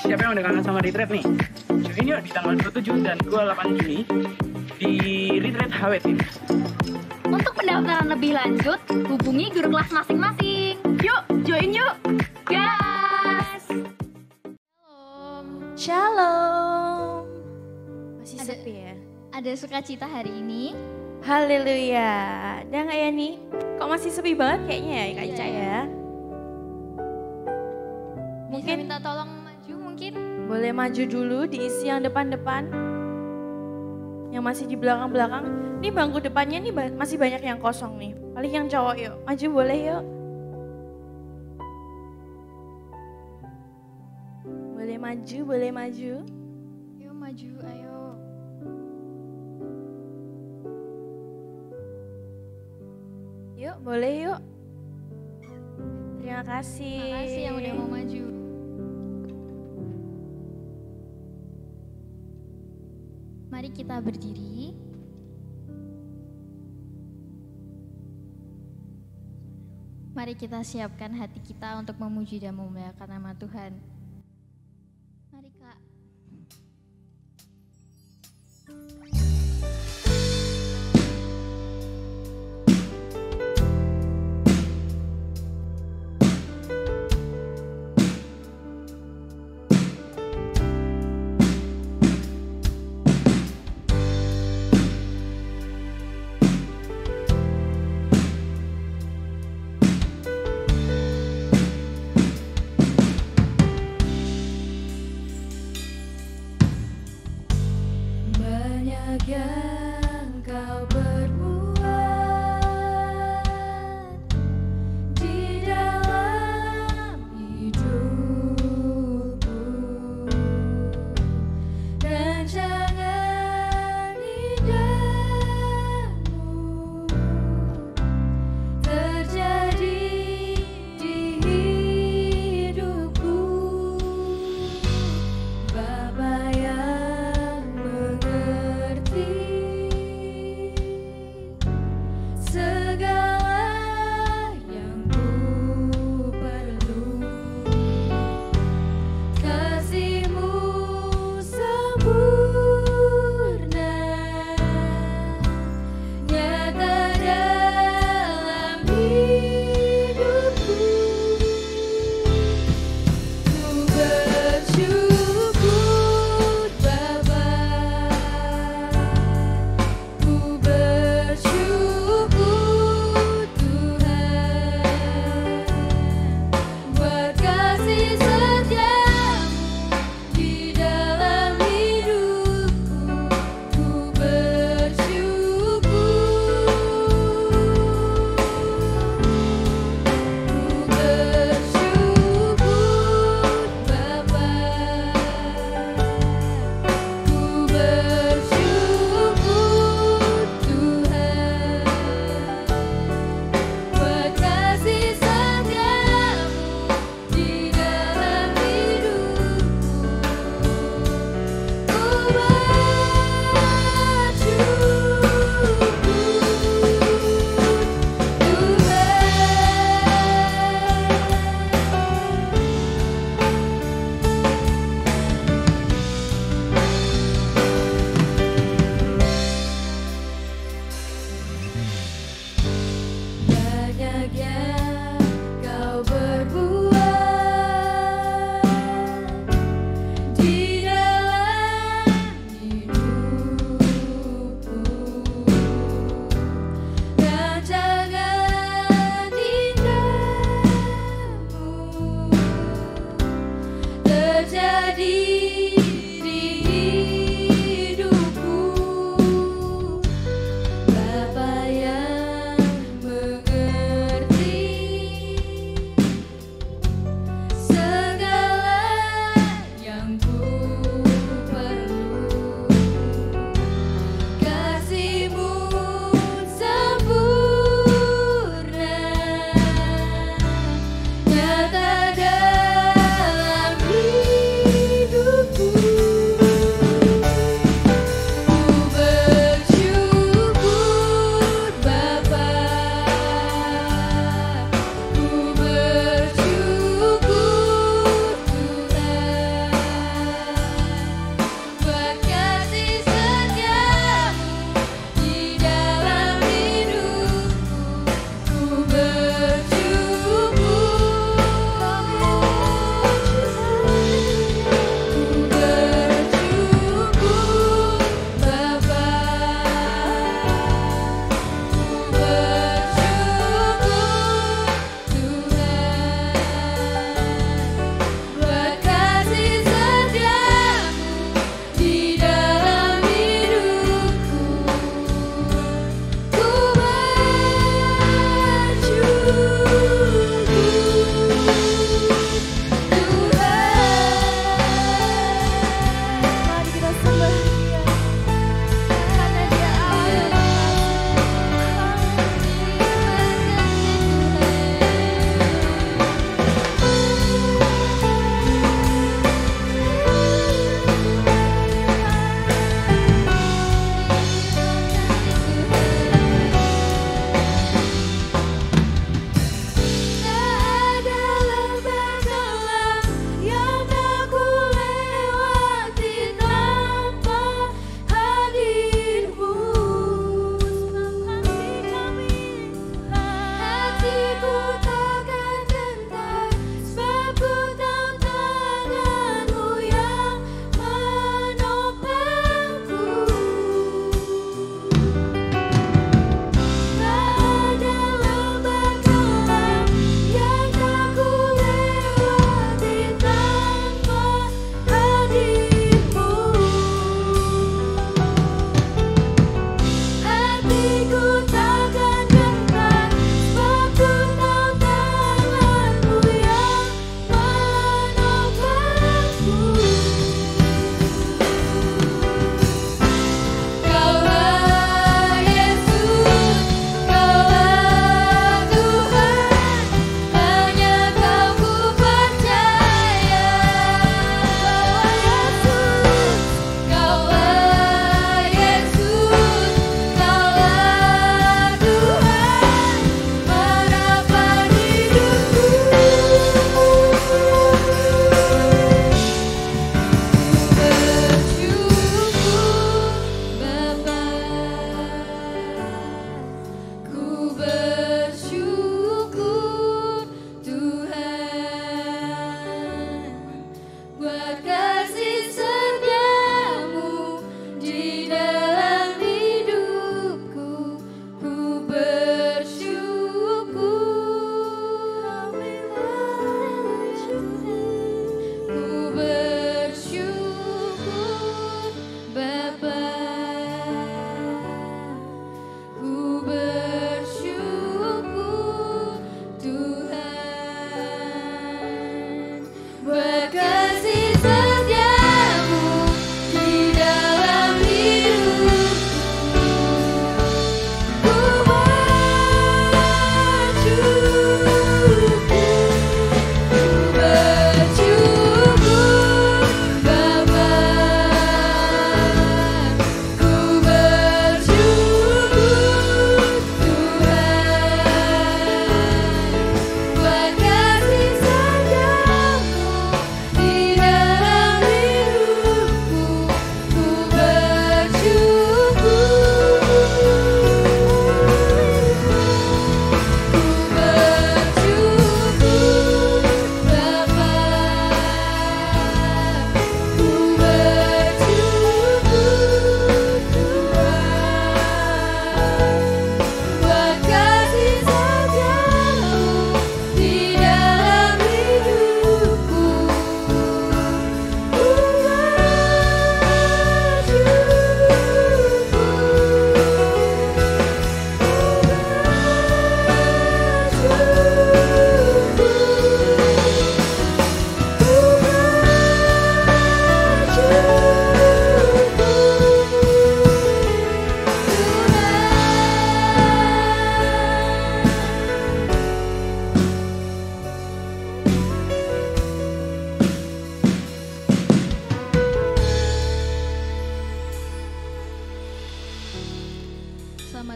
siapa yang udah kangen sama retreat nih? Join yuk di tanggal 27 dan 28 Juni di retreat HW Teams. Untuk pendaftaran lebih lanjut, hubungi guru kelas masing-masing. Yuk, join yuk. Gas! Shalom. Masih Ada- sepi ya? Ada sukacita hari ini. Haleluya. Ada nggak ya nih? Kok masih sepi banget kayaknya ya Kak Ica ya? Mungkin Mungkin minta tolong maju mungkin. boleh maju dulu diisi yang depan-depan. Yang masih di belakang-belakang. Ini bangku depannya nih masih banyak yang kosong nih. Paling yang cowok yuk. Maju boleh yuk. Boleh maju, boleh maju. Yuk maju, ayo. Yuk, boleh yuk. Terima kasih. Makasih yang udah mau maju. Mari kita berdiri. Mari kita siapkan hati kita untuk memuji dan memuliakan nama Tuhan. Mari Kak.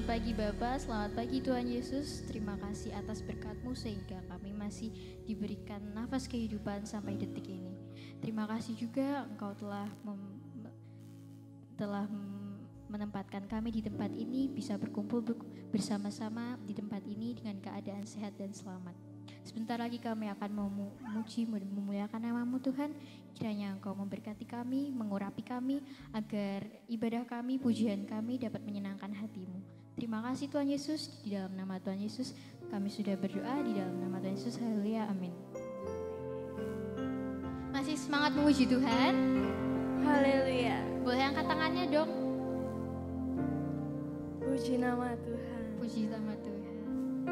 Selamat pagi Bapak, selamat pagi Tuhan Yesus. Terima kasih atas berkat-Mu sehingga kami masih diberikan nafas kehidupan sampai detik ini. Terima kasih juga Engkau telah menempatkan kami di tempat ini, bisa berkumpul bersama-sama di tempat ini dengan keadaan sehat dan selamat. Sebentar lagi kami akan memuji dan memuliakan nama-Mu Tuhan. Kiranya Engkau memberkati kami, mengurapi kami, agar ibadah kami, pujian kami dapat menyenangkan hati-Mu. Terima kasih Tuhan Yesus, di dalam nama Tuhan Yesus kami sudah berdoa, di dalam nama Tuhan Yesus, haleluya, amin. Masih semangat memuji Tuhan? Haleluya. Boleh angkat tangannya dong. Puji nama Tuhan. Puji nama Tuhan.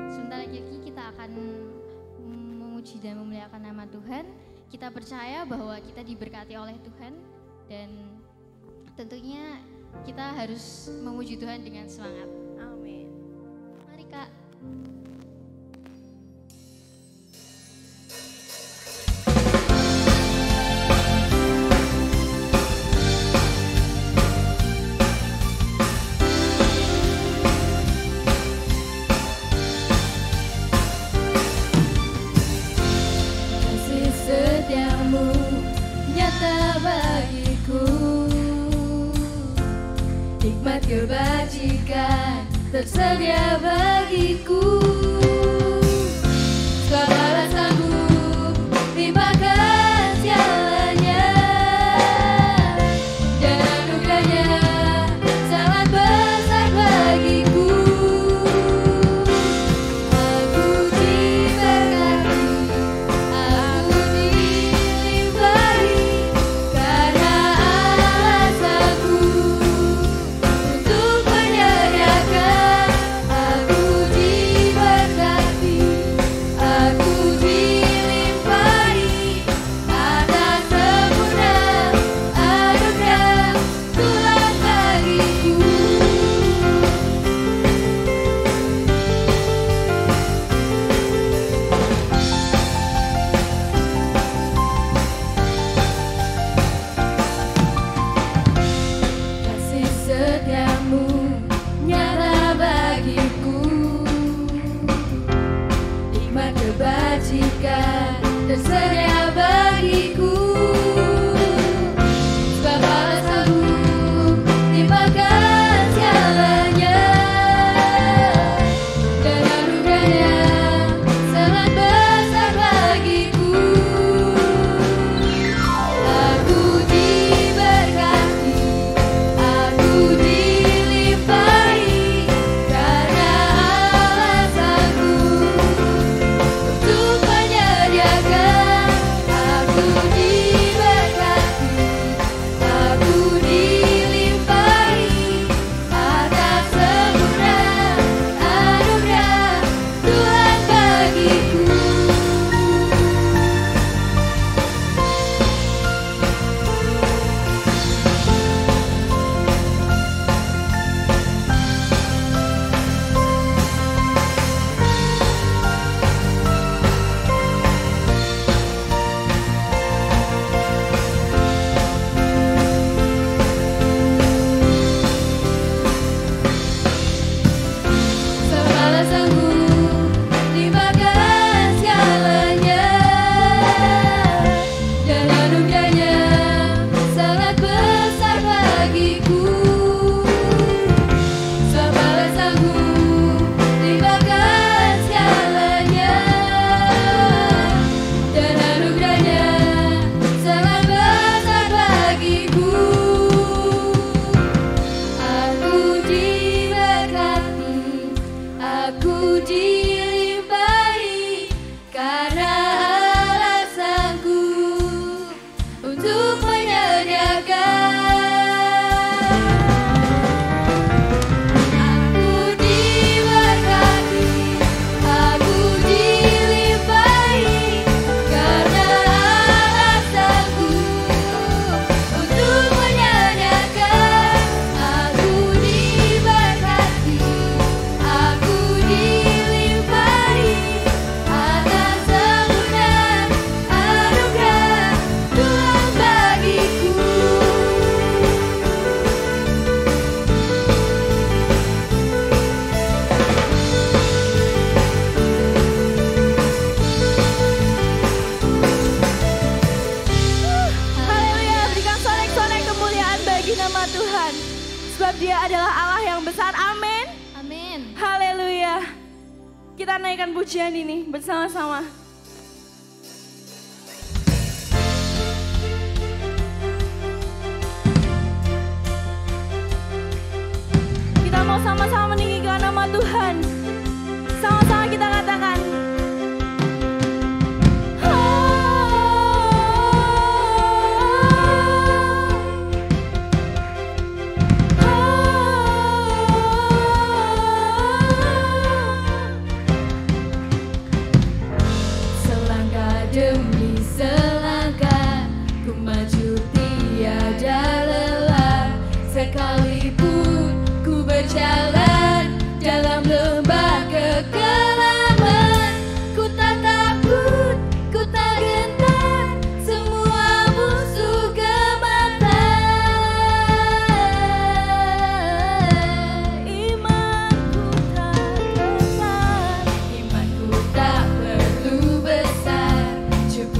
Sebentar lagi kita akan memuji dan memuliakan nama Tuhan. Kita percaya bahwa kita diberkati oleh Tuhan dan tentunya kita harus memuji Tuhan dengan semangat. Amin. Mari Kak. Nikmat kebajikan tersedia bagiku. Segala sanggup limpahkan jalannya, dan anugerahnya sangat besar bagiku. Aku diberkati, aku dilimpahi, karena alasanku untuk menyediakan. Aku diberkati, aku dilimpahi, atas sempurna anugerah Tuhan bagiku. Kasih setiamu nyata bagiku, nikmat kebajikan tersedia bagiku. Sebab Allah sanggup limpahkan jalannya, dan anugerahnya sangat besar bagiku. Aku diberkati, aku dilimpahi, karena alasanku untuk menyediakan. Aku kita naikkan pujian ini bersama-sama. Kita mau sama-sama meninggikan nama Tuhan. Sama-sama kita katakan. Selangkah demi selangkah ku maju tiada lelah, sekalipun ku berjalan dalam lembah kekelaman. Ku tak takut, ku tak gentar, semua musuh gemetar. Imanku tak besar, imanku tak perlu besar, cukup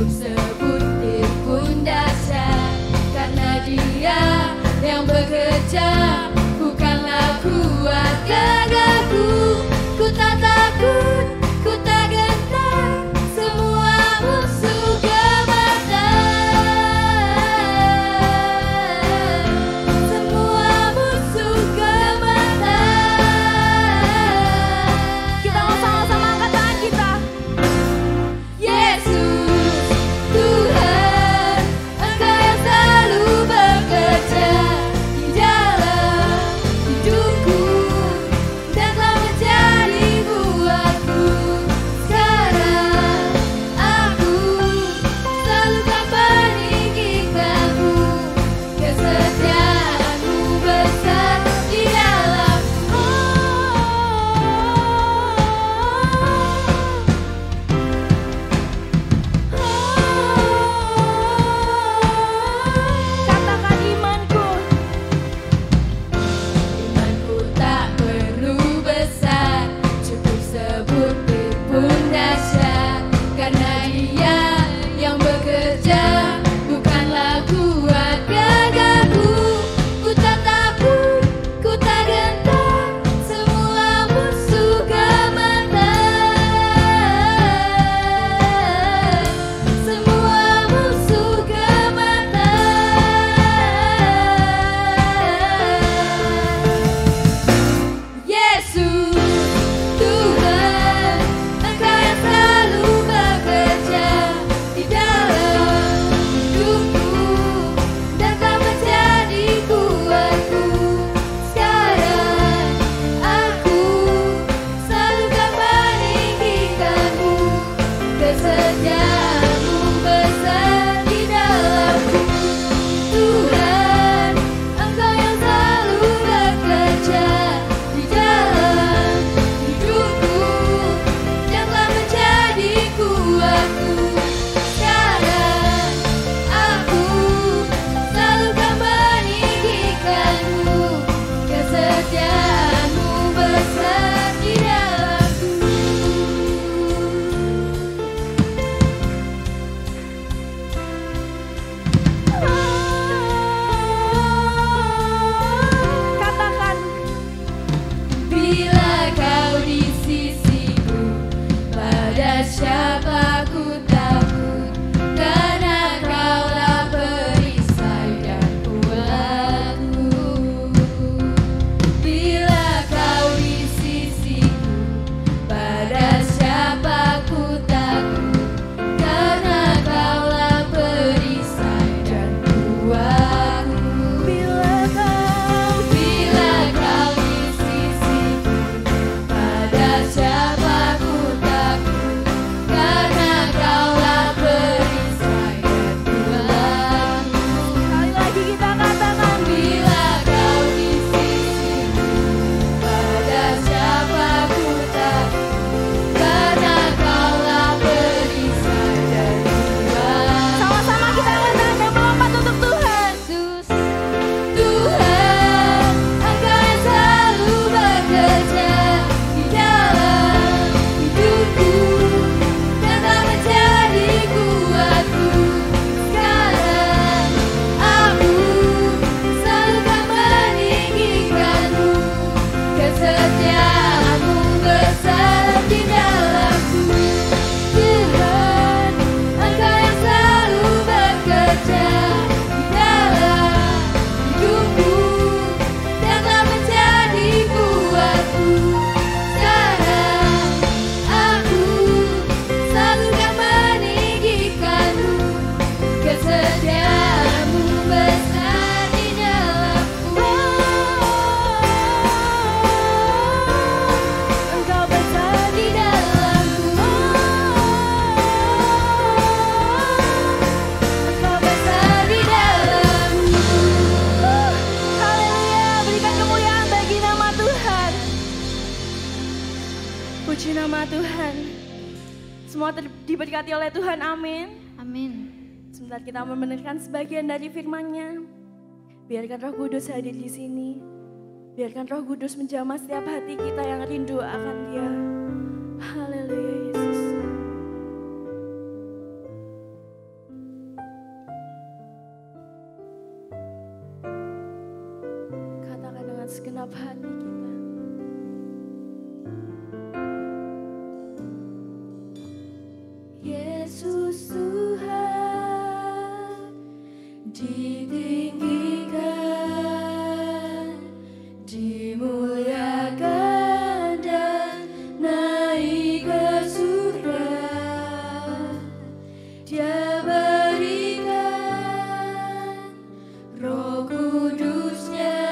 diberkati oleh Tuhan, amin. Amin. Sebentar kita mendengarkan sebagian dari firman-Nya. Biarkan Roh Kudus hadir di sini. Biarkan Roh Kudus menjamah setiap hati kita yang rindu akan Dia. Haleluya Yesus. Katakan dengan segenap hati kita. Yesus Tuhan ditinggikan, dimuliakan dan naik ke surga. Dia berikan Roh Kudus-Nya,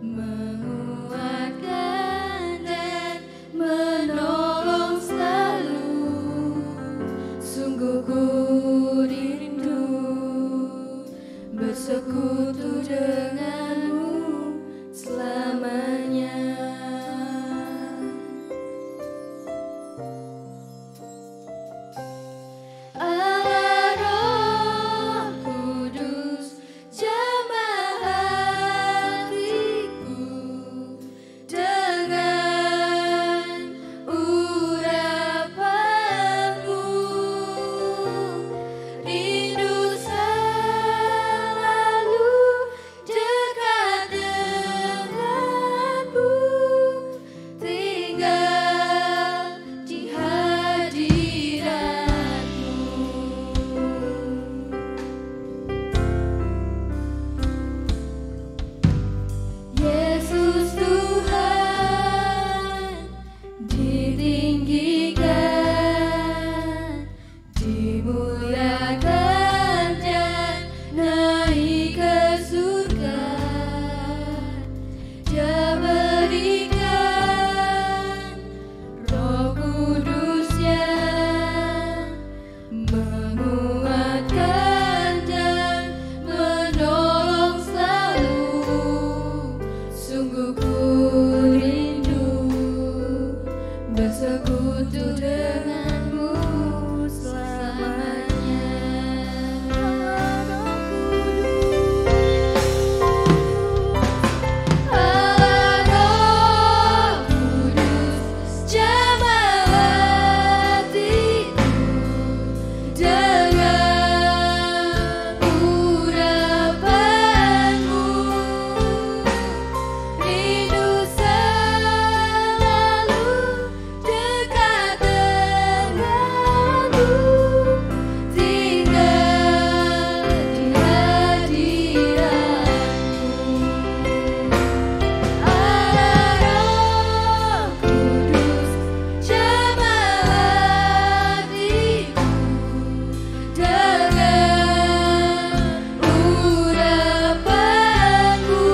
menguatkan dan menolong selalu. Sungguh ku rindu bersekutu denganmu selamanya. Allah Roh Kudus, jamah hatiku dengan urapanmu. Rindu selalu dekat denganmu, tinggal di hadiratmu. Yesus Tuhan ditinggikan, dimuliakan dan naik ke surga. Dia berikan Roh Kudus-Nya, menguatkan dan menolong selalu. Sungguh ku rindu bersekutu denganmu selamanya. Allah Roh Kudus, jamah hatiku dengan urapanmu. Rindu selalu dekat denganmu, tinggal di hadiratmu. Allah Roh Kudus, jamah hatiku dengan urapanmu.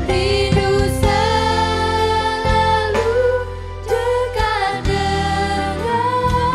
Rindu selalu dekat denganmu,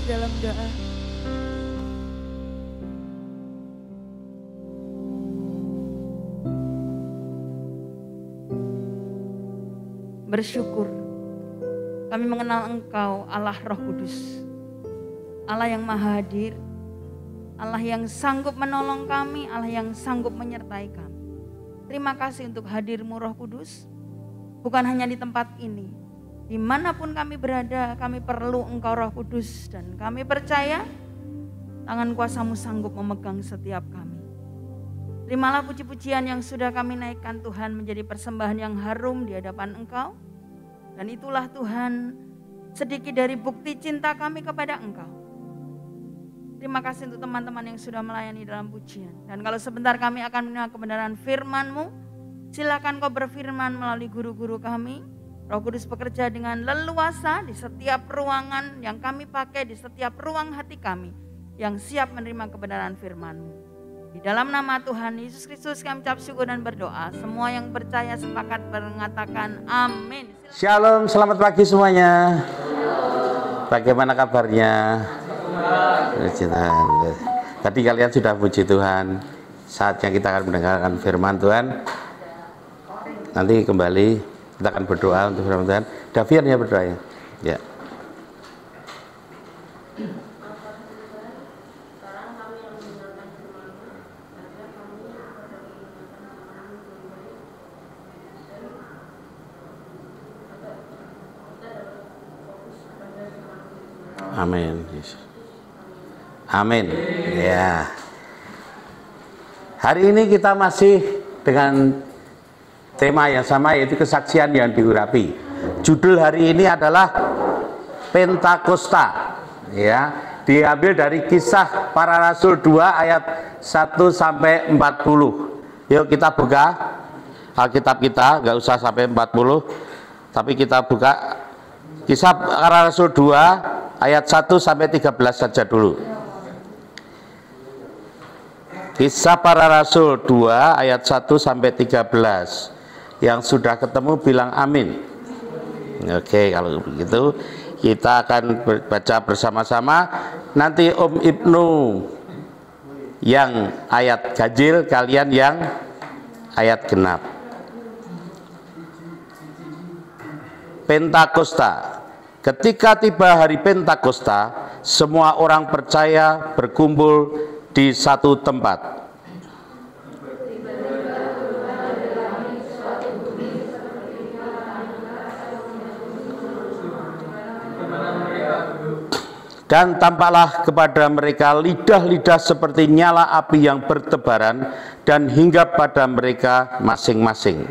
masuk dalam doa. Bersyukur kami mengenal Engkau, Allah Roh Kudus, Allah yang maha hadir, Allah yang sanggup menolong kami, Allah yang sanggup menyertai kami. Terima kasih untuk hadir-Mu Roh Kudus, bukan hanya di tempat ini, dimanapun kami berada, kami perlu Engkau Roh Kudus, dan kami percaya tangan kuasa-Mu sanggup memegang setiap kami. Terimalah puji-pujian yang sudah kami naikkan Tuhan menjadi persembahan yang harum di hadapan Engkau. Dan itulah Tuhan sedikit dari bukti cinta kami kepada Engkau. Terima kasih untuk teman-teman yang sudah melayani dalam pujian. Dan kalau sebentar kami akan menerima kebenaran firman-Mu, silakan Kau berfirman melalui guru-guru kami. Roh Kudus bekerja dengan leluasa di setiap ruangan yang kami pakai, di setiap ruang hati kami yang siap menerima kebenaran firman-Mu. Di dalam nama Tuhan Yesus Kristus kami ucap syukur dan berdoa. Semua yang percaya sepakat mengatakan amin. Shalom, selamat pagi semuanya. Bagaimana kabarnya? Puji Tuhan. Tadi kalian sudah puji Tuhan. Saatnya kita akan mendengarkan firman Tuhan. Nanti kembali kita akan berdoa untuk firman Tuhan. Davian ya berdoa ya. Ya. Amin. Amin. Ya. Hari ini kita masih dengan tema yang sama, yaitu kesaksian yang diurapi. Judul hari ini adalah Pentakosta. Ya, diambil dari Kisah Para Rasul 2 ayat 1 sampai 40. Yuk kita buka Alkitab kita, nggak usah sampai 40, tapi kita buka Kisah Para Rasul 2 ayat 1 sampai 13 saja dulu. Kisah Para Rasul 2 ayat 1 sampai 13. Yang sudah ketemu bilang amin. Oke, kalau begitu kita akan baca bersama-sama. Nanti Om Ibnu yang ayat ganjil, kalian yang ayat genap. Pentakosta. Ketika tiba hari Pentakosta, semua orang percaya berkumpul di satu tempat. Dan tampaklah kepada mereka lidah-lidah seperti nyala api yang bertebaran dan hinggap pada mereka masing-masing.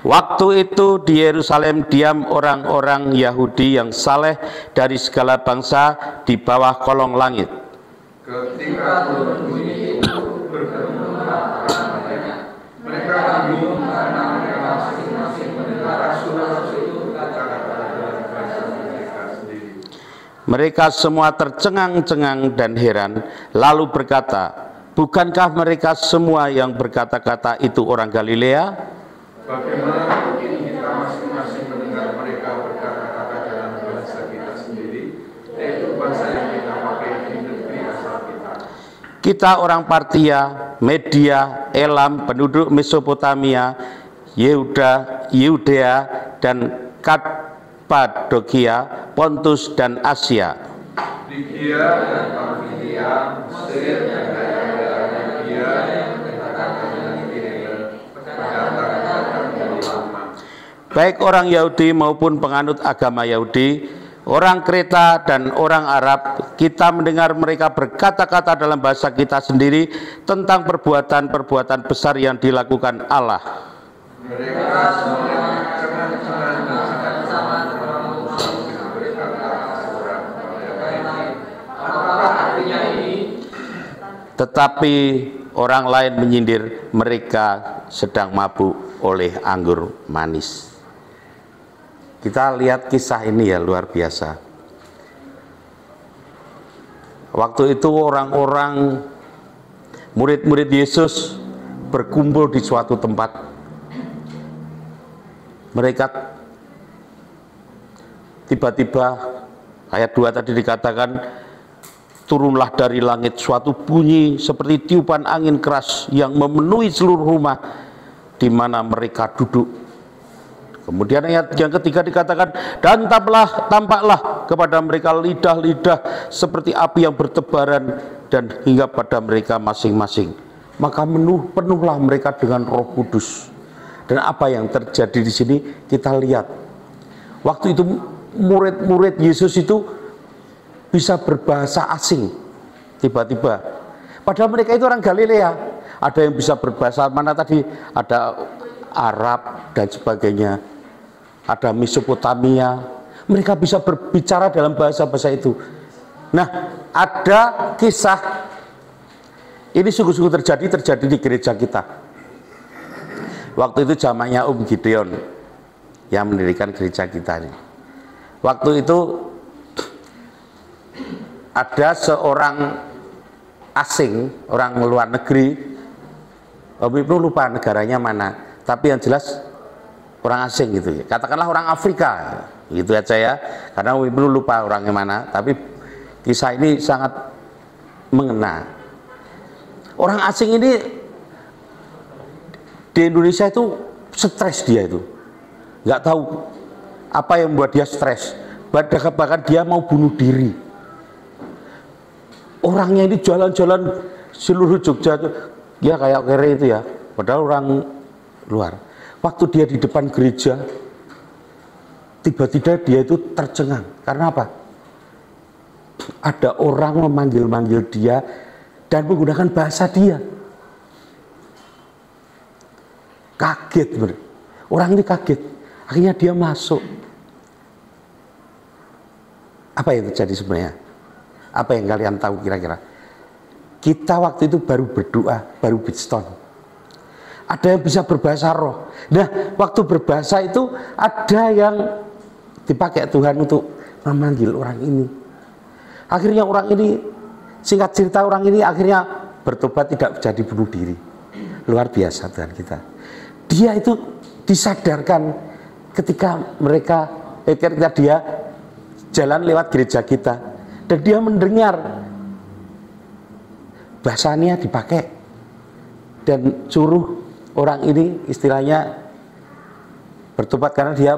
Waktu itu di Yerusalem diam orang-orang Yahudi yang saleh dari segala bangsa di bawah kolong langit. Ketika berbunyi itu bertemu mereka bingung karena mereka masing-masing mendengar rasul-rasul itu berkata-kata dalam bahasa mereka sendiri. Mereka semua tercengang-cengang dan heran, lalu berkata, bukankah mereka semua yang berkata-kata itu orang Galilea? Bagaimana mungkin kita masing-masing mendengar mereka berkata-kata dalam bahasa kita sendiri, yaitu bahasa yang kita pakai di negeri asal kita. Kita orang Partia, Media, Elam, penduduk Mesopotamia, Yudea dan Kappadokia, Pontus dan Asia. Frigia dan Pamfilia, Mesir dan daerah Libya yang berdekatan dengan Kirene, baik orang Yahudi maupun penganut agama Yahudi, orang Kreta dan orang Arab, kita mendengar mereka berkata-kata dalam bahasa kita sendiri tentang perbuatan-perbuatan besar yang dilakukan Allah. Mereka semua tetapi orang lain menyindir mereka sedang mabuk oleh anggur manis. Kita lihat kisah ini ya, luar biasa. Waktu itu orang-orang murid-murid Yesus berkumpul di suatu tempat. Mereka tiba-tiba, ayat 2 tadi dikatakan, turunlah dari langit suatu bunyi seperti tiupan angin keras yang memenuhi seluruh rumah di mana mereka duduk. Kemudian ayat yang ketiga dikatakan, dan tampaklah kepada mereka lidah-lidah seperti api yang bertebaran dan hingga pada mereka masing-masing. Maka penuhlah mereka dengan Roh Kudus. Dan apa yang terjadi di sini kita lihat. Waktu itu murid-murid Yesus itu bisa berbahasa asing tiba-tiba. Padahal mereka itu orang Galilea. Ada yang bisa berbahasa mana tadi? Ada Arab dan sebagainya. Ada Mesopotamia. Mereka bisa berbicara dalam bahasa-bahasa itu. Nah, ada kisah ini sungguh-sungguh terjadi di gereja kita. Waktu itu zamannya Gideon yang mendirikan gereja kita ini. Waktu itu ada seorang asing, orang luar negeri, Ibnu lupa negaranya mana, tapi yang jelas orang asing gitu ya. Katakanlah orang Afrika, gitu aja ya, karena Ibnu lupa orangnya mana, tapi kisah ini sangat mengena. Orang asing ini di Indonesia itu stres, dia itu nggak tahu apa yang membuat dia stres, bahkan dia mau bunuh diri. Orangnya ini jalan-jalan seluruh Jogja, ya kayak kere itu ya, padahal orang luar. Waktu dia di depan gereja, tiba-tiba dia itu tercengang. Karena apa? Ada orang memanggil-manggil dia dan menggunakan bahasa dia. Kaget bener. Orang ini kaget. Akhirnya dia masuk. Apa yang terjadi sebenarnya? Apa yang kalian tahu kira-kira? Kita waktu itu baru berdoa, baru biston. Ada yang bisa berbahasa roh. Nah, waktu berbahasa itu ada yang dipakai Tuhan untuk memanggil orang ini. Akhirnya orang ini, singkat cerita, orang ini akhirnya bertobat, tidak jadi bunuh diri. Luar biasa Tuhan kita. Dia itu disadarkan ketika dia jalan lewat gereja kita dan dia mendengar bahasanya dipakai dan suruh orang ini istilahnya bertobat karena dia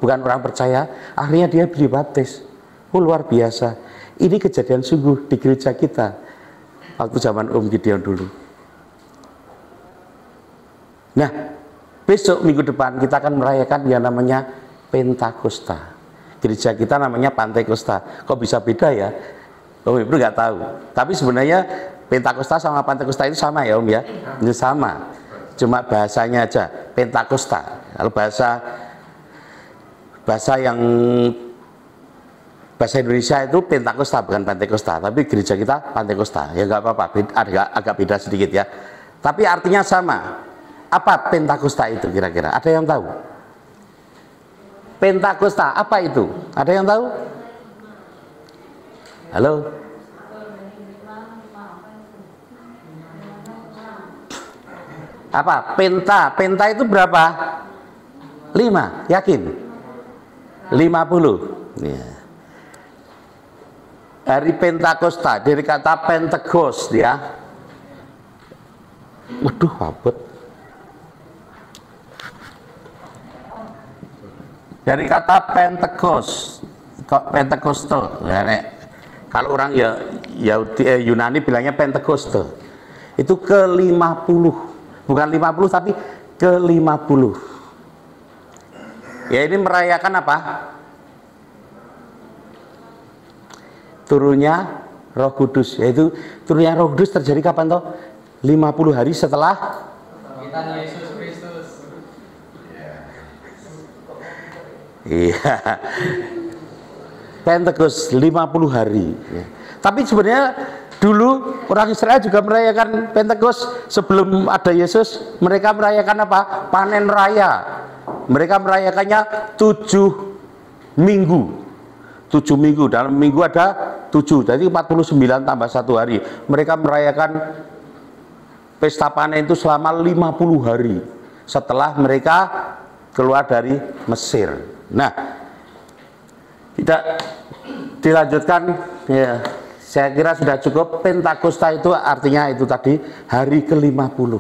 bukan orang percaya. Akhirnya dia dibaptis. Luar biasa. Ini kejadian sungguh di gereja kita waktu zaman Gideon dulu. Nah, besok minggu depan kita akan merayakan yang namanya Pentakosta. Gereja kita namanya Pantekosta. Kok bisa beda ya? Ibu nggak tahu. Tapi sebenarnya Pentakosta sama Pantekosta itu sama ya ya? Ini sama. Cuma bahasanya aja Pentakosta. Kalau bahasa Indonesia itu Pentakosta bukan Pantekosta, tapi gereja kita Pantekosta. Ya nggak apa-apa, agak beda sedikit ya. Tapi artinya sama. Apa Pentakosta itu kira-kira? Ada yang tahu? Pentakosta apa itu? Ada yang tahu? Halo? Apa? Penta itu berapa? 5, yakin? 50. Ya. Hari Pentakosta dari kata Pentecost ya. Waduh, wabut. Dari kata Pentecost, Pentecostal. Ya, kalau orang Yunani bilangnya Pentecost. Itu ke-50. Bukan 50 tapi ke-50. Ya, ini merayakan apa? Turunnya Roh Kudus. Yaitu turunnya Roh Kudus terjadi kapan toh? 50 hari setelah Yesus Kristus. Iya. Pentecost 50 hari. Tapi sebenarnya dulu orang Israel juga merayakan Pentecost sebelum ada Yesus. Mereka merayakan apa? Panen raya. Mereka merayakannya 7 minggu. 7 minggu. Dalam minggu ada 7. Jadi 49 tambah 1 hari. Mereka merayakan pesta panen itu selama 50 hari setelah mereka keluar dari Mesir. Nah, kita dilanjutkan ya, saya kira sudah cukup. Pentakosta itu artinya itu tadi hari ke-50.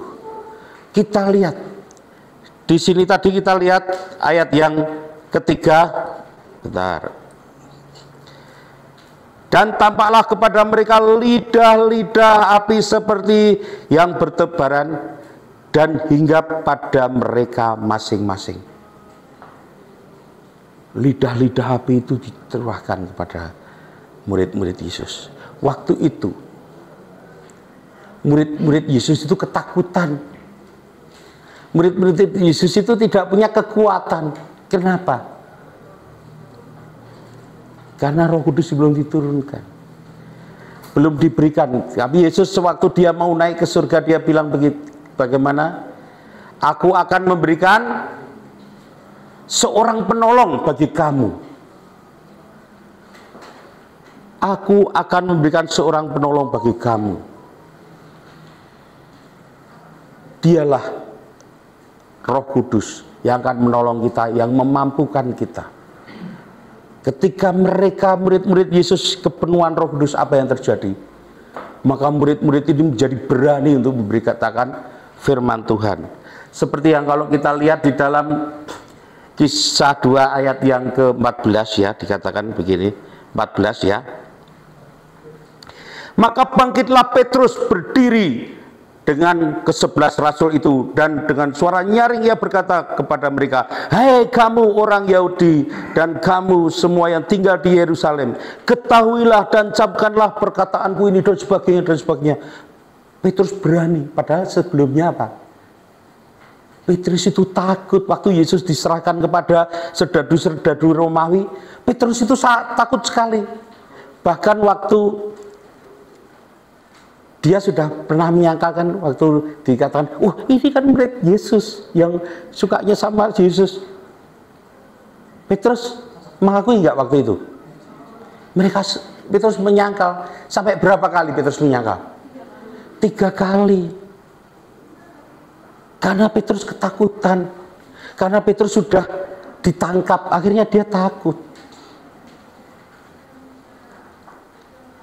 Kita lihat di sini tadi, kita lihat ayat yang ketiga. Bentar. Dan tampaklah kepada mereka lidah-lidah api seperti yang bertebaran dan hinggap pada mereka masing-masing. Lidah-lidah api itu dicurahkan kepada murid-murid Yesus. Waktu itu murid-murid Yesus itu ketakutan. Murid-murid Yesus itu tidak punya kekuatan. Kenapa? Karena Roh Kudus belum diturunkan, belum diberikan. Tapi Yesus sewaktu dia mau naik ke surga, dia bilang begitu, bagaimana? Aku akan memberikan seorang penolong bagi kamu. Aku akan memberikan seorang penolong bagi kamu. Dialah Roh Kudus yang akan menolong kita, yang memampukan kita. Ketika mereka murid-murid Yesus kepenuhan Roh Kudus, apa yang terjadi? Maka murid-murid ini menjadi berani untuk memberitakan firman Tuhan. Seperti yang kalau kita lihat di dalam Kisah 2 ayat yang ke-14 ya, dikatakan begini, 14 ya. Maka bangkitlah Petrus berdiri dengan ke-11 rasul itu, dan dengan suara nyaring ia berkata kepada mereka, "Hei kamu orang Yahudi dan kamu semua yang tinggal di Yerusalem, ketahuilah dan camkanlah perkataanku ini," dan sebagainya dan sebagainya. Petrus berani, padahal sebelumnya apa? Petrus itu takut waktu Yesus diserahkan kepada serdadu-serdadu Romawi. Petrus itu takut sekali. Bahkan waktu dia sudah pernah menyangkalkan, waktu dikatakan, ini kan murid Yesus yang sukanya sama Yesus. Petrus mengakui nggak waktu itu? Petrus menyangkal. Sampai berapa kali Petrus menyangkal? 3 kali. Karena Petrus ketakutan. Karena Petrus sudah ditangkap, akhirnya dia takut.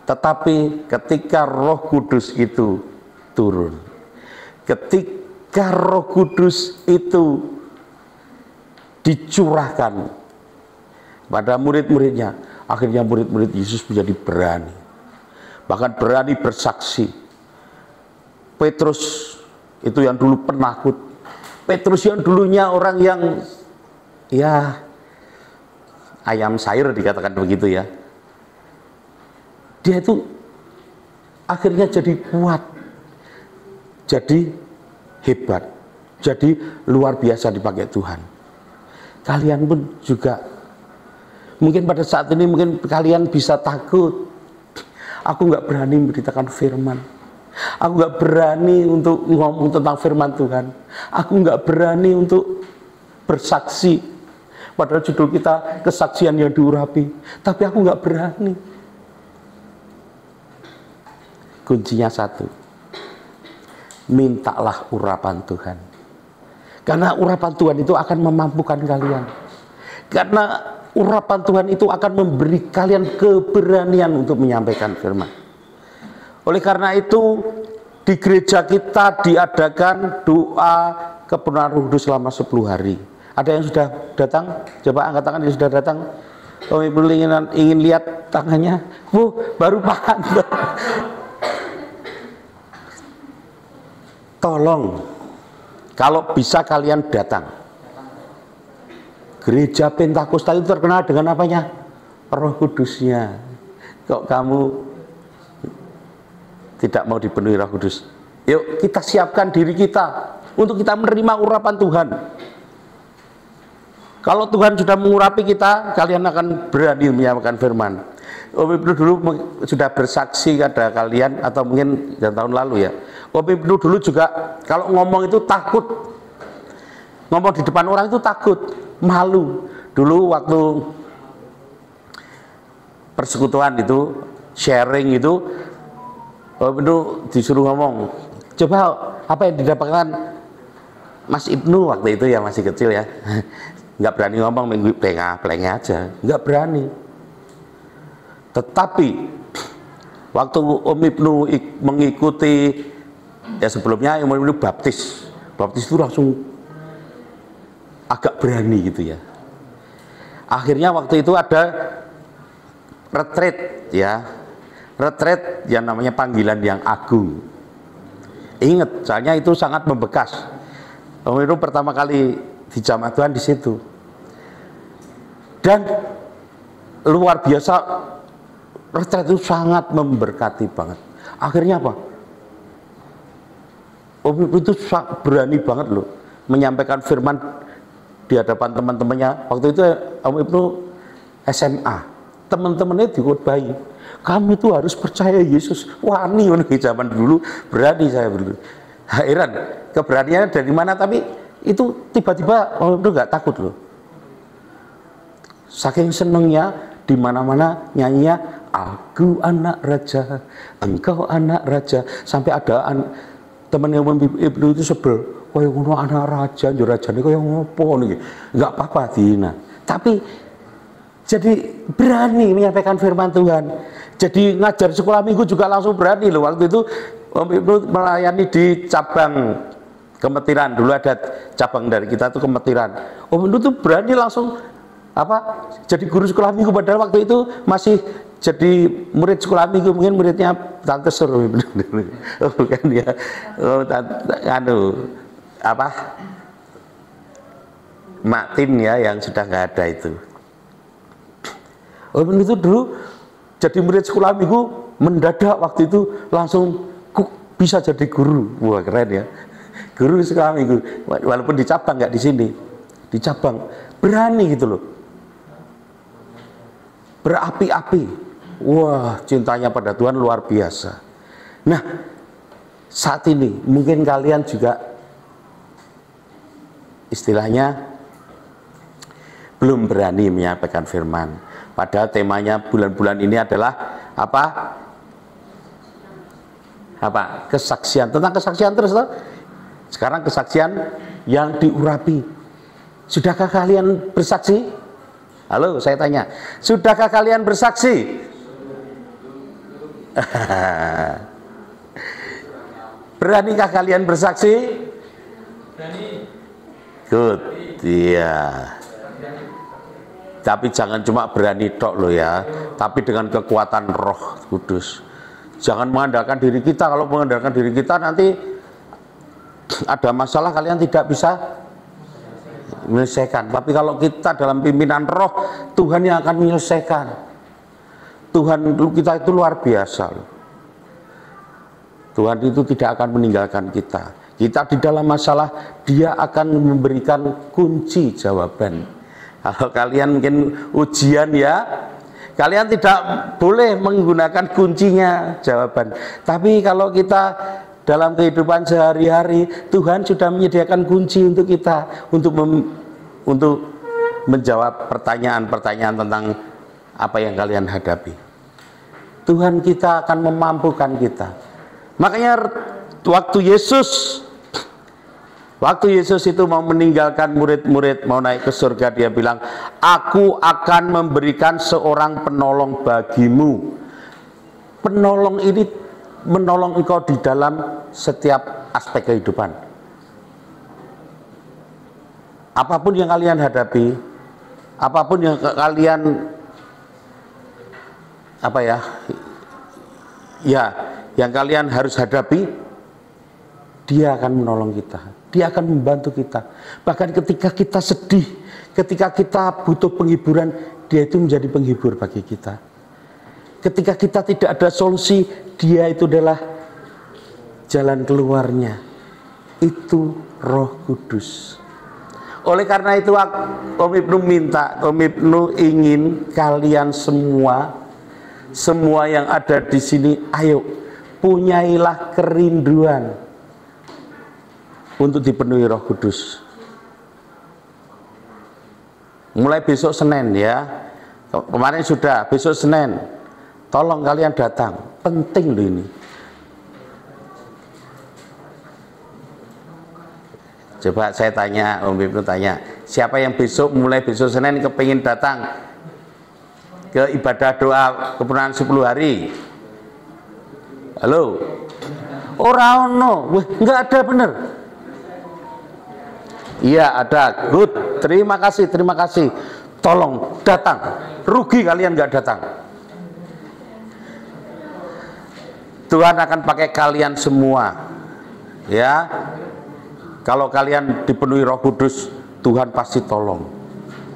Tetapi ketika Roh Kudus itu turun, ketika Roh Kudus itu dicurahkan pada murid-muridnya, akhirnya murid-murid Yesus menjadi berani, bahkan berani bersaksi. Petrus itu yang dulu penakut, Petrus yang dulunya orang yang ya ayam sayur dikatakan begitu ya, dia itu akhirnya jadi kuat, jadi hebat, jadi luar biasa dipakai Tuhan. Kalian pun juga mungkin pada saat ini mungkin kalian bisa takut. Aku nggak berani memberitakan firman, aku nggak berani untuk ngomong tentang firman Tuhan, aku nggak berani untuk bersaksi. Padahal judul kita kesaksian yang diurapi, tapi aku nggak berani. Kuncinya satu, mintalah urapan Tuhan. Karena urapan Tuhan itu akan memampukan kalian. Karena urapan Tuhan itu akan memberi kalian keberanian untuk menyampaikan firman. Oleh karena itu, di gereja kita diadakan doa kepenuhan Roh Kudus selama 10 hari. Ada yang sudah datang? Coba angkat tangan yang sudah datang. Oh, Ibu ingin lihat tangannya? Baru paham. Tolong, kalau bisa kalian datang. Gereja Pentakosta itu terkenal dengan apanya? Roh Kudusnya. Kok kamu tidak mau dipenuhi Roh Kudus? Yuk kita siapkan diri kita untuk kita menerima urapan Tuhan. Kalau Tuhan sudah mengurapi kita, kalian akan berani menyampaikan firman. Om Ibnu dulu sudah bersaksi kepada kalian, atau mungkin tahun lalu ya. Om Ibnu dulu juga kalau ngomong itu takut. Ngomong di depan orang itu takut, malu. Dulu waktu persekutuan itu, sharing itu, Om Ibnu disuruh ngomong, Coba apa yang didapatkan Mas Ibnu waktu itu ya, masih kecil ya, nggak berani ngomong, minggu pelengah aja, nggak berani. Tetapi waktu Om Ibnu mengikuti, ya sebelumnya Om Ibnu baptis itu langsung agak berani gitu ya. Akhirnya waktu itu ada retreat ya, retreat yang namanya panggilan yang agung. Ingat, soalnya itu sangat membekas. Om Ibnu pertama kali di jamaah Tuhan di situ, dan luar biasa, retreat itu sangat memberkati banget. Akhirnya apa? Om Ibnu itu berani banget loh menyampaikan firman di hadapan teman-temannya. Waktu itu Om Ibnu SMA, teman-temannya dikhotbahi, kamu itu harus percaya Yesus. Wani di zaman dulu, berani saya dulu. Heran, keberaniannya dari mana? Tapi itu tiba-tiba Om Ibnu nggak takut loh. Saking senengnya, di mana-mana nyanyinya, aku anak raja, engkau anak raja. Sampai ada temannya Om Ibnu itu sebel, kaya ngono anak raja, yo rajane kaya ngopo niki. Enggak apa-apa dina. Tapi jadi berani menyampaikan firman Tuhan. Jadi ngajar sekolah minggu juga langsung berani loh. Waktu itu Om Ibnu melayani di cabang Kemetiran. Dulu ada cabang dari kita tuh Kemetiran. Om Ibnu tuh berani langsung jadi guru sekolah minggu, padahal waktu itu masih jadi murid sekolah minggu, mungkin muridnya Tante Sur, bukan ya, Mak Tin ya, yang sudah nggak ada itu. Om itu dulu jadi murid sekolah minggu, mendadak waktu itu langsung bisa jadi guru. Wah keren ya, guru sekolah minggu, walaupun di cabang, nggak di sini, di cabang, berani gitu loh, berapi-api. Wah, cintanya pada Tuhan luar biasa. Nah, saat ini mungkin kalian juga istilahnya belum berani menyampaikan firman. Padahal temanya bulan-bulan ini adalah apa? Kesaksian. Tentang kesaksian terus toh? Sekarang kesaksian yang diurapi. Sudahkah kalian bersaksi? Halo, saya tanya. Sudahkah kalian bersaksi? Beranikah kalian bersaksi? Berani. Good, iya. Tapi jangan cuma berani tok loh ya, tapi dengan kekuatan Roh Kudus. Jangan mengandalkan diri kita. Kalau mengandalkan diri kita nanti ada masalah, kalian tidak bisa menyelesaikan. Tapi kalau kita dalam pimpinan Roh, Tuhan yang akan menyelesaikan. Tuhan kita itu luar biasa. Tuhan itu tidak akan meninggalkan kita. Kita di dalam masalah, Dia akan memberikan kunci jawaban. Kalau kalian mungkin ujian ya, kalian tidak boleh menggunakan kuncinya jawaban. Tapi kalau kita dalam kehidupan sehari-hari, Tuhan sudah menyediakan kunci untuk kita, untuk menjawab pertanyaan-pertanyaan tentang apa yang kalian hadapi. Tuhan kita akan memampukan kita. Makanya waktu Yesus itu mau meninggalkan murid-murid, mau naik ke surga, Dia bilang, aku akan memberikan seorang penolong bagimu. Penolong ini menolong engkau di dalam setiap aspek kehidupan. Apapun yang kalian hadapi, apapun yang kalian yang kalian harus hadapi, Dia akan menolong kita. Dia akan membantu kita. Bahkan ketika kita sedih, ketika kita butuh penghiburan, Dia itu menjadi penghibur bagi kita. Ketika kita tidak ada solusi, Dia itu adalah jalan keluarnya. Itu Roh Kudus. Oleh karena itu Om Ibnu ingin kalian semua yang ada di sini, ayo punyailah kerinduan untuk dipenuhi Roh Kudus. Mulai besok Senin ya. Kemarin sudah, besok Senin. Tolong kalian datang. Penting loh ini. Coba saya tanya, Om Ibnu tanya, siapa yang mulai besok Senin kepingin datang ke ibadah doa kebenaran 10 hari? Halo? Ora ono, nggak ada bener. Iya ada, good, terima kasih. Tolong datang, rugi kalian nggak datang. Tuhan akan pakai kalian semua, ya. Kalau kalian dipenuhi Roh Kudus, Tuhan pasti tolong.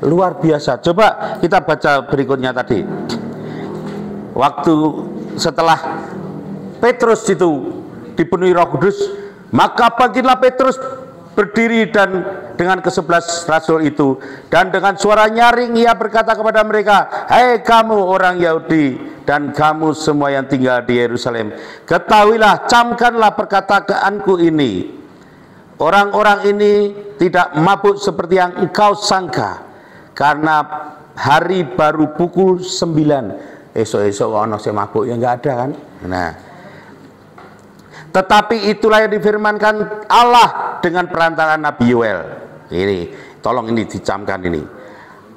Luar biasa. Coba kita baca berikutnya tadi. Waktu setelah Petrus itu dipenuhi Roh Kudus, maka bangkitlah Petrus berdiri dan dengan ke-11 rasul itu, dan dengan suara nyaring ia berkata kepada mereka, "Hai kamu orang Yahudi dan kamu semua yang tinggal di Yerusalem, ketahuilah, camkanlah perkataanku ini. Orang-orang ini tidak mabuk seperti yang engkau sangka, karena hari baru pukul 9. Esok-esok ono sing mabuk ya enggak ada kan? Nah, tetapi itulah yang difirmankan Allah dengan perantaraan Nabi Yoel. Ini, tolong ini dicamkan ini.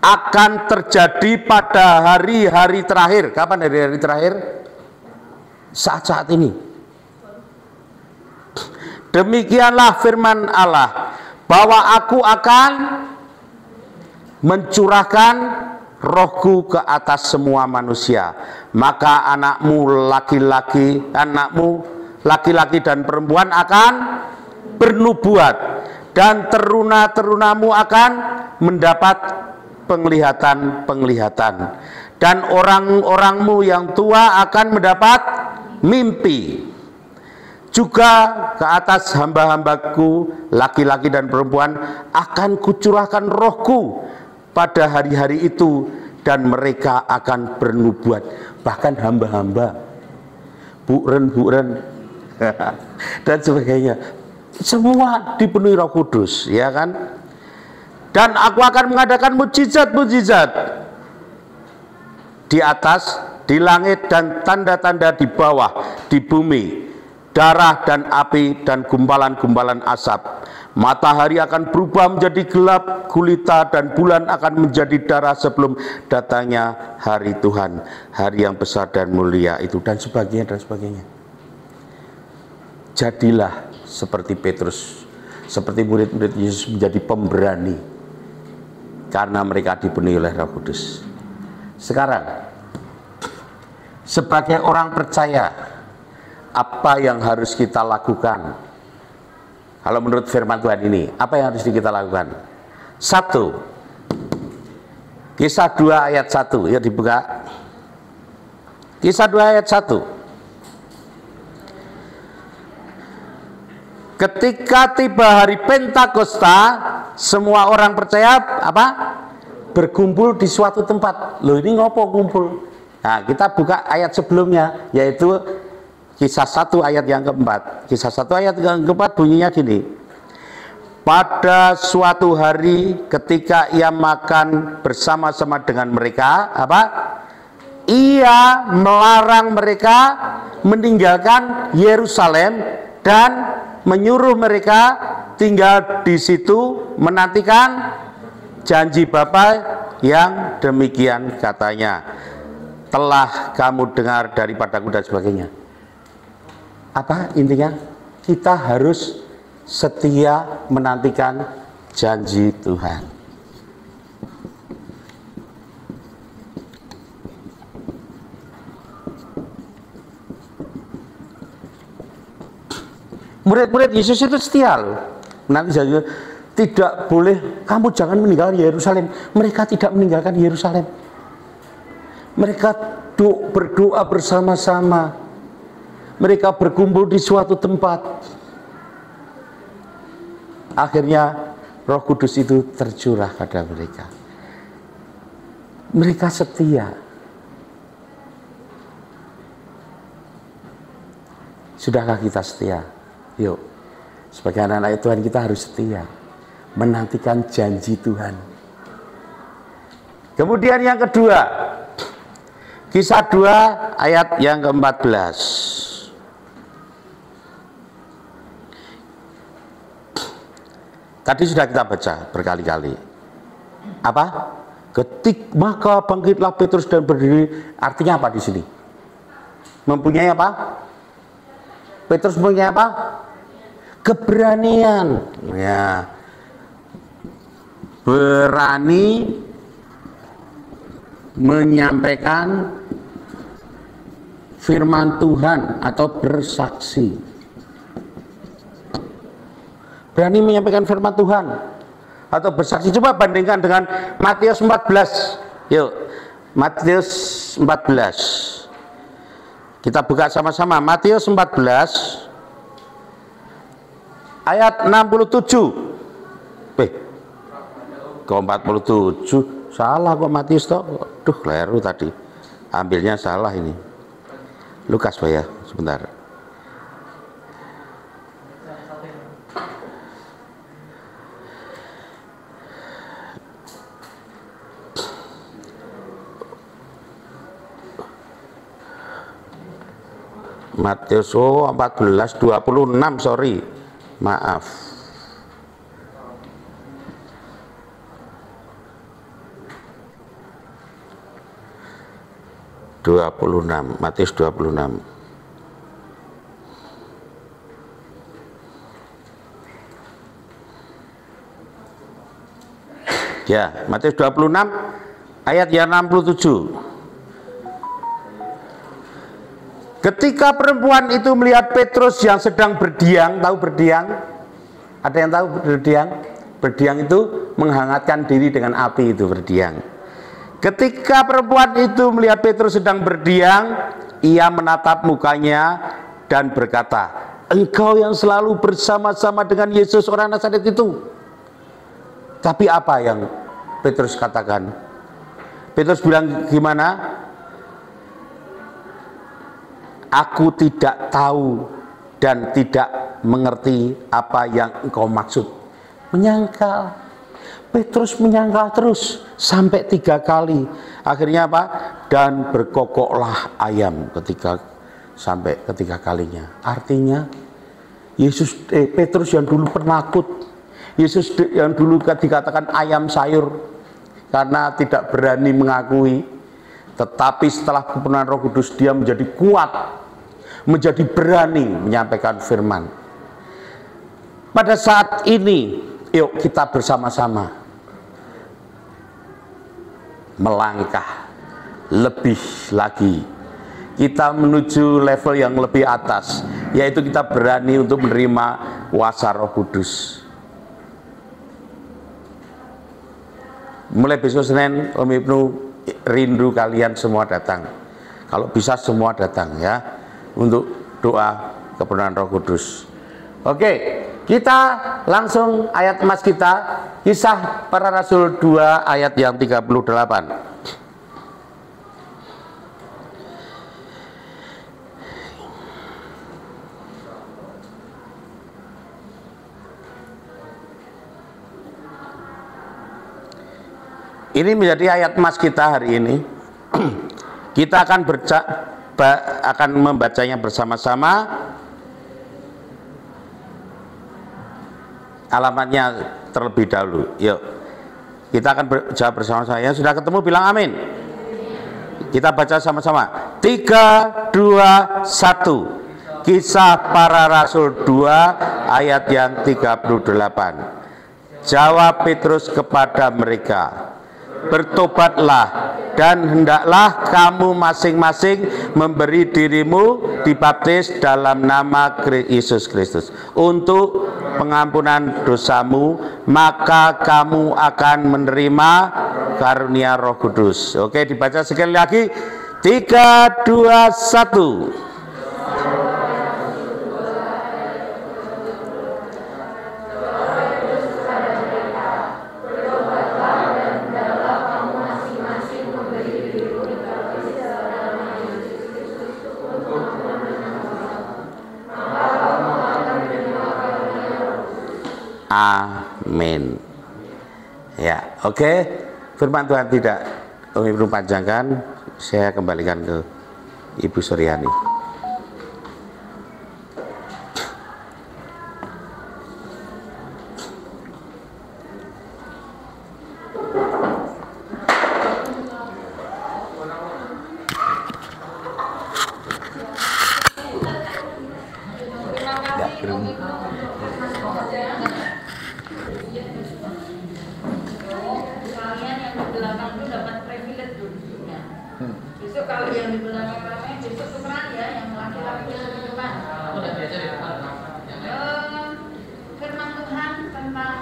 Akan terjadi pada hari-hari terakhir. Kapan hari-hari terakhir? Saat-saat ini. Demikianlah firman Allah, bahwa aku akan mencurahkan rohku ke atas semua manusia. Maka anakmu laki-laki dan perempuan akan bernubuat, dan teruna-terunamu akan mendapat penglihatan-penglihatan, dan orang-orangmu yang tua akan mendapat mimpi. Juga ke atas hamba-hambaku laki-laki dan perempuan akan kucurahkan rohku pada hari-hari itu, dan mereka akan bernubuat. Bahkan hamba-hamba, buren dan sebagainya, semua dipenuhi Roh Kudus, ya kan? Dan aku akan mengadakan mujizat-mujizat di atas, di langit, dan tanda-tanda di bawah, di bumi, darah dan api dan gumpalan-gumpalan asap. Matahari akan berubah menjadi gelap gulita, dan bulan akan menjadi darah sebelum datangnya hari Tuhan, hari yang besar dan mulia itu, dan sebagainya dan sebagainya. Jadilah seperti Petrus, seperti murid-murid Yesus, menjadi pemberani karena mereka dipenuhi oleh Roh Kudus. Sekarang, sebagai orang percaya, apa yang harus kita lakukan? Kalau menurut firman Tuhan ini, apa yang harus kita lakukan? 1, Kisah 2 ayat 1, ya dibuka. Kisah 2 ayat 1. Ketika tiba hari Pentakosta, semua orang percaya apa? Berkumpul di suatu tempat. Loh, ini ngopo kumpul? Nah, kita buka ayat sebelumnya, yaitu Kisah 1 ayat yang keempat. Kisah 1 ayat yang keempat bunyinya gini. Pada suatu hari ketika ia makan bersama-sama dengan mereka, apa? Ia melarang mereka meninggalkan Yerusalem dan menyuruh mereka tinggal di situ menantikan janji Bapa yang demikian katanya, telah kamu dengar daripadaku, dan sebagainya. Apa intinya? Kita harus setia menantikan janji Tuhan. Murid-murid Yesus itu setia loh. Nanti janji, tidak boleh, kamu jangan meninggalkan Yerusalem. Mereka tidak meninggalkan Yerusalem. Mereka berdoa bersama-sama. Mereka berkumpul di suatu tempat. Akhirnya Roh Kudus itu tercurah pada mereka. Mereka setia. Sudahkah kita setia? Yuk, sebagai anak-anak Tuhan kita harus setia menantikan janji Tuhan. Kemudian yang kedua, Kisah 2 ayat yang ke-14. Tadi sudah kita baca berkali-kali. Apa? Maka bangkitlah Petrus dan berdiri. Artinya apa di sini? Mempunyai apa? Petrus mempunyai apa? Keberanian. Ya. Berani menyampaikan firman Tuhan atau bersaksi. Berani menyampaikan firman Tuhan atau bersaksi. Coba bandingkan dengan Matius 14. Yuk, Matius 14. Kita buka sama-sama Matius 14 ayat 67. Kok 47? Salah kok Matius toh. Duh, keliru tadi. Ambilnya salah ini. Lukas Pak ya, sebentar. Matius 14 26, sorry. Maaf. Matius 26. Ya, Matius 26 ayat yang 67. Ketika perempuan itu melihat Petrus yang sedang berdiam, tahu berdiam? Ada yang tahu berdiam? Berdiam itu menghangatkan diri dengan api, itu berdiam. Ketika perempuan itu melihat Petrus sedang berdiam, ia menatap mukanya dan berkata, "Engkau yang selalu bersama-sama dengan Yesus orang Nazaret itu." Tapi apa yang Petrus katakan? Petrus bilang gimana? "Aku tidak tahu dan tidak mengerti apa yang engkau maksud." Menyangkal. Petrus menyangkal terus sampai 3 kali. Akhirnya apa? Dan berkokoklah ayam sampai ketiga kalinya. Artinya Petrus yang dulu penakut, Yesus yang dulu dikatakan ayam sayur karena tidak berani mengakui, tetapi setelah kepenuhan Roh Kudus dia menjadi kuat, menjadi berani menyampaikan firman. Pada saat ini, yuk kita bersama-sama melangkah lebih lagi. Kita menuju level yang lebih atas, yaitu kita berani untuk menerima kuasa Roh Kudus. Mulai besok Senin, Om Ibnu rindu kalian semua datang. Kalau bisa semua datang ya, untuk doa kepenuhan Roh Kudus. Oke, kita langsung ayat emas kita, Kisah Para Rasul 2 ayat yang 38. Ini menjadi ayat emas kita hari ini. Kita akan membacanya bersama-sama. Alamatnya terlebih dahulu. Yuk, kita akan jawab bersama-sama. Yang sudah ketemu bilang amin. Kita baca sama-sama. 3, 2, 1. Kisah Para Rasul 2 ayat yang 38. Jawab Petrus kepada mereka, "Bertobatlah dan hendaklah kamu masing-masing memberi dirimu dibaptis dalam nama Yesus Kristus untuk pengampunan dosamu, maka kamu akan menerima karunia Roh Kudus." Oke, dibaca sekali lagi. 3, 2, 1. Amin. Ya, oke. Firman Tuhan tidak Om Ibnu panjangkan, saya kembalikan ke Ibu Suryani. kalau yang di belakang ramai besok tukeran ya, yang laki-laki besok di depan. Firman Tuhan tentang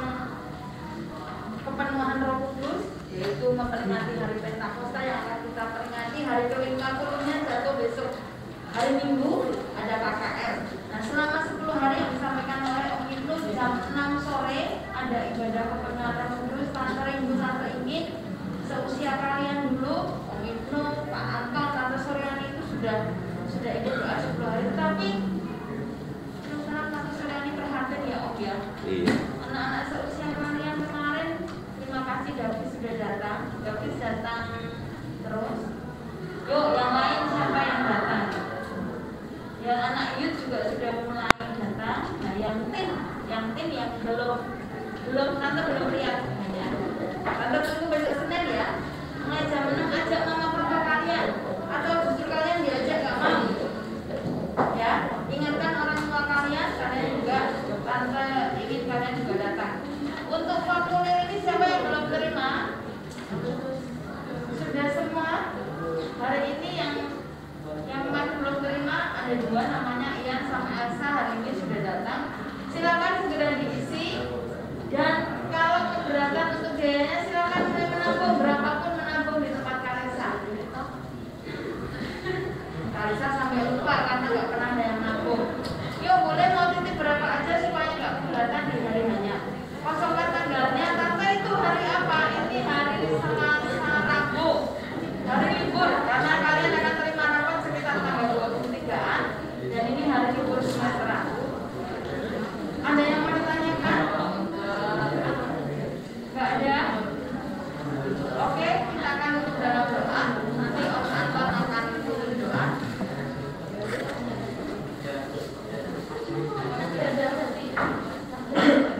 kepenuhan Roh Kudus, yaitu memperingati hari Pentakosta yang akan kita peringati hari ke-50-nya jatuh besok hari Minggu, ada KKR. Nah, selama 10 hari yang disampaikan oleh Om Ibnu jam 6 sore ada ibadah kepenuhan Roh Kudus. Tante Rindu, Tante Ingin seusia kalian dulu, Om Ibnu, Pak Anton, Tante Suryani itu sudah ikut doa 10 hari. Tetapi terus terang Tante Suryani perhatian ya Om ya. Iya. Anak-anak seusia kalian kemarin, terima kasih David sudah datang. David datang terus. Yuk yang lain siapa yang datang? Yang anak youth juga sudah mulai datang. Nah yang tim yang belum Tante belum lihat ya. Tante tunggu besok Senin ya. Mulai jam 6 ajak mama papa kalian, atau justru kalian diajak gak mau ya. Ingatkan orang tua kalian juga. Tante ingin kalian juga datang. Untuk formulir ini siapa yang belum terima? Sudah semua. Hari ini yang kemarin belum terima ada 2 namanya Ian sama Elsa, hari ini sudah datang. Silakan segera diisi. Dan kalau keberatan untuk biayanya silakan mulai menabung, berapapun menabung di tempat Kalisa. Kalisa sampai lupa karena nggak pernah ada yang nabung. Yuk boleh mau titip berapa aja supaya nggak keberatan di hari hanya. Kosongkan tanggalnya. Tante itu hari apa? Ini hari Selasa Rabu. Hari libur karena kalian akan terima rapat sekitar tanggal 23-an dan ini hari libur semesteran. Ada yang mau ditanyakan? Nggak ada? Oke, kita akan tutup dalam doa. Nanti Om Anton akan tutup doa.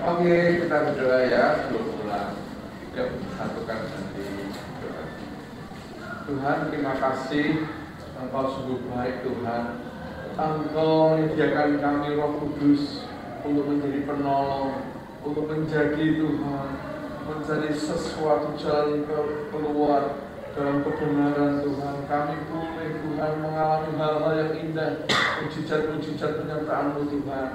Oke, kita berdoa ya sebelum pulang. Yuk, satukan nanti doa. Tuhan, terima kasih. Engkau sungguh baik Tuhan. Engkau menyediakan kami Roh Kudus untuk menjadi penolong, untuk menjadi Tuhan, mencari sesuatu jalan keluar dalam kebenaran Tuhan. Kami boleh Tuhan mengalami hal-hal yang indah, mujizat-mujizat penyertaan-Mu Tuhan.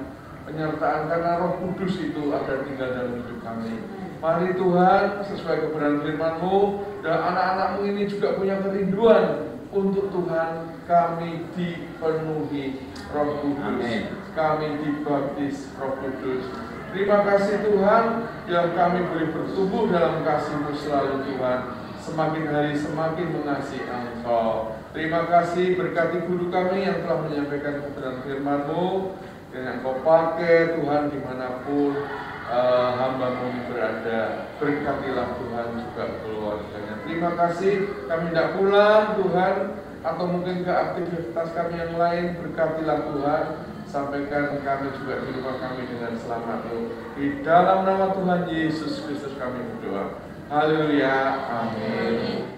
Penyertaan karena Roh Kudus itu ada tinggal dalam hidup kami. Mari Tuhan, sesuai kebenaran firman-Mu, dan anak-anak-Mu ini juga punya kerinduan untuk Tuhan, kami dipenuhi Roh Kudus. Amin. Kami dibaptis Roh Kudus. Terima kasih Tuhan yang kami boleh bertumbuh dalam kasih-Mu selalu Tuhan. Semakin hari semakin mengasihi Engkau. Terima kasih berkati guru kami yang telah menyampaikan kebenaran firman-Mu. Yang Kau pakai Tuhan dimanapun hamba-Mu berada. Berkatilah Tuhan juga keluarganya. Terima kasih kami tidak pulang Tuhan, atau mungkin ke aktivitas kami yang lain. Berkatilah Tuhan, sampaikan kami juga di rumah kami dengan selamat-Mu. Di dalam nama Tuhan Yesus Kristus kami berdoa. Haleluya, amin.